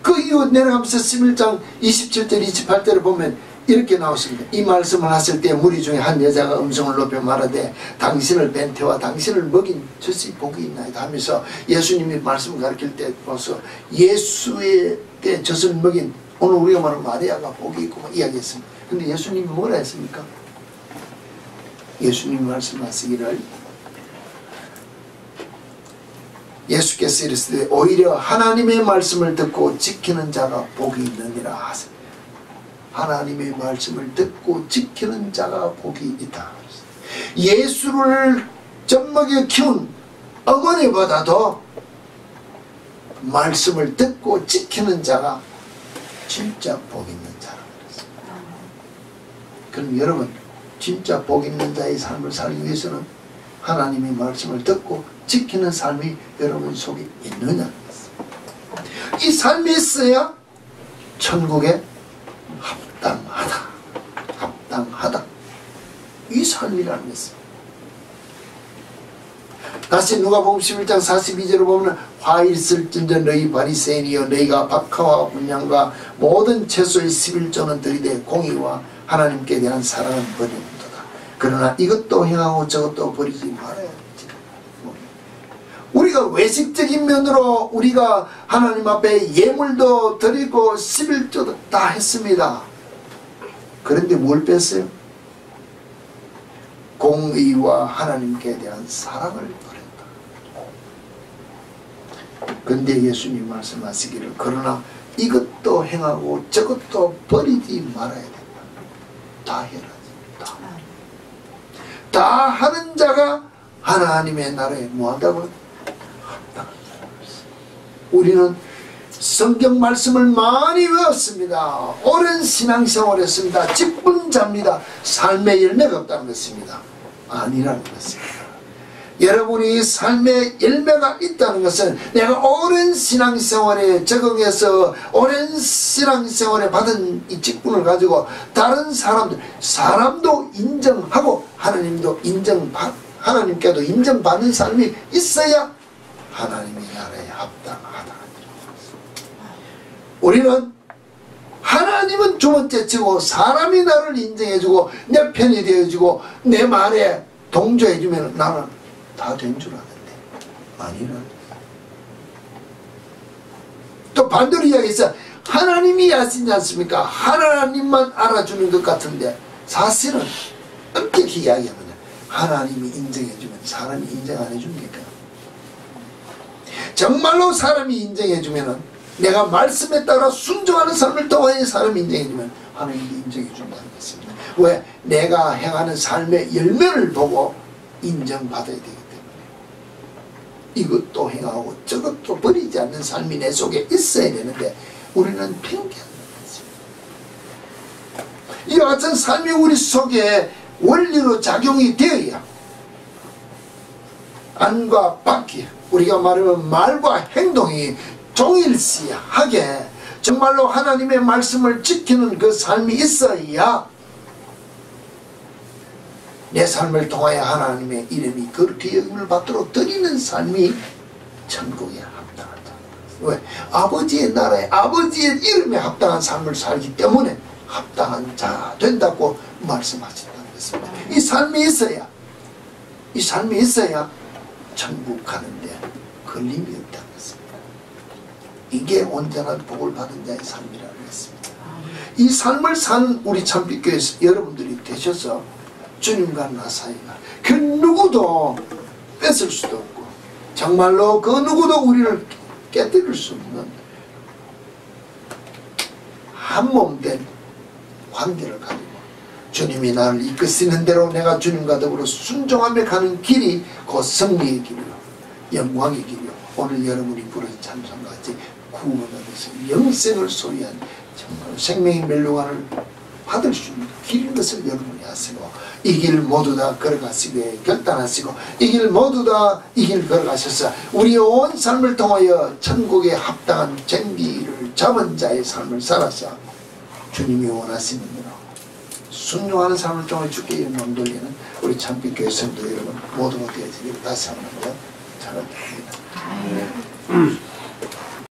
그 이후 내려가면서 11장 27절 28절을 보면 이렇게 나오십니다. 이 말씀을 하실 때 무리 중에 한 여자가 음성을 높여 말하되 당신을 뵌 태와 당신을 먹인 젖이 복이 있나이다 하면서 예수님이 말씀을 가르칠 때 벌써 예수의 때 젖을 먹인, 오늘 우리가 말하는 마리아가 복이 있고 이야기했습니다. 근데 예수님이 뭐라 했습니까? 예수님이 말씀하시기를, 예수께서 이르시되 오히려 하나님의 말씀을 듣고 지키는 자가 복이 있느니라 하세요. 하나님의 말씀을 듣고 지키는 자가 복이 있다. 예수를 젖먹여 키운 어머니보다도 말씀을 듣고 지키는 자가 진짜 복 있는 자라고 그랬습니다. 그럼 여러분, 진짜 복 있는 자의 삶을 살기 위해서는 하나님의 말씀을 듣고 지키는 삶이 여러분 속에 있느냐는 것입니다. 이 삶이 있어야 천국에 합당하다. 이 삶이라는 것입니다. 다시 누가복음 11장 42절을 보면 화 있을진저 너희 바리새인이여 너희가 박하와 분향과 모든 채소의 11조는 들이대 공의와 하나님께 대한 사랑은 버리는도다. 그러나 이것도 행하고 저것도 버리지 말아야 지. 우리가 외식적인 면으로 우리가 하나님 앞에 예물도 드리고 11조도 다 했습니다. 그런데 뭘 뺐어요? 공의와 하나님께 대한 사랑을 버렸다. 그런데 예수님 말씀하시기를 그러나 이것도 행하고 저것도 버리지 말아야 된다. 다 해라. 다 하는 자가 하나님의 나라에 뭐한다고? 합당한 자라고. 우리는 성경 말씀을 많이 외웠습니다. 오랜 신앙생활을 했습니다. 직분자입니다. 삶의 열매가 없다는 것입니다. 아니라는 것입니다. 여러분이 삶의 열매가 있다는 것은 내가 오랜 신앙생활에 적응해서 오랜 신앙생활에 받은 이 직분을 가지고 다른 사람도 인정하고 하나님께도 인정받는 삶이 있어야 하나님의 나라에 합당하다. 우리는 하나님은 두 번째 치고 사람이 나를 인정해주고 내 편이 되어주고 내 말에 동조해주면 나는 다 된 줄 아는데 아니라. 또 반대로 이야기해서 하나님이 아시지 않습니까? 하나님만 알아주는 것 같은데 사실은 엄격히 이야기하면 하나님이 인정해주면 사람이 인정 안 해줍니까? 정말로 사람이 인정해주면 내가 말씀에 따라 순종하는 삶을 통해 사람이 인정해주면 하나님이 인정해준다는 것입니다. 왜? 내가 행하는 삶의 열매를 보고 인정받아야 되기 때문에 이것도 행하고 저것도 버리지 않는 삶이 내 속에 있어야 되는데 우리는 핑계하는 것입니다. 이와 같은 삶이 우리 속에 원리로 작용이 되어야 안과 밖이 우리가 말하면 말과 행동이 동일시하게 정말로 하나님의 말씀을 지키는 그 삶이 있어야 내 삶을 통하여 하나님의 이름이 그렇게 여김을 받도록 드리는 삶이 천국에 합당하다. 왜? 아버지의 나라에 아버지의 이름에 합당한 삶을 살기 때문에 합당한 자 된다고 말씀하신다는 것입니다. 이 삶이 있어야 천국 가는데 걸림이 없다는 것입니다. 이게 온전한 복을 받은 자의 삶이라는 것입니다. 이 삶을 사는 우리 참빛교회 여러분들이 되셔서 주님과 나 사이가 그 누구도 뺏을 수도 없고 정말로 그 누구도 우리를 깨뜨릴 수 없는 한몸된 관계를 가지고 주님이 나를 이끄시는 대로 내가 주님과 더불어 순종하며 가는 길이 곧 승리의 길이요 영광의 길이요 오늘 여러분이 부른 찬송같이 구원을 해서 영생을 소유한 정말 생명의 멸류관을 받을 수 있는 길인 것을 여러분이 아시고 이 길 모두 다 걸어가시기에 결단하시고 이 길 모두 다 이 길 걸어가셔서 우리의 온 삶을 통하여 천국에 합당한 정기를 잡은 자의 삶을 살아서 주님이 원하시는 대로 순종하는 삶을 통해 주께 영광 돌리는 우리 참빛교회 성도 여러분 모두가 되어지기를 다시 한번 축원드립니다.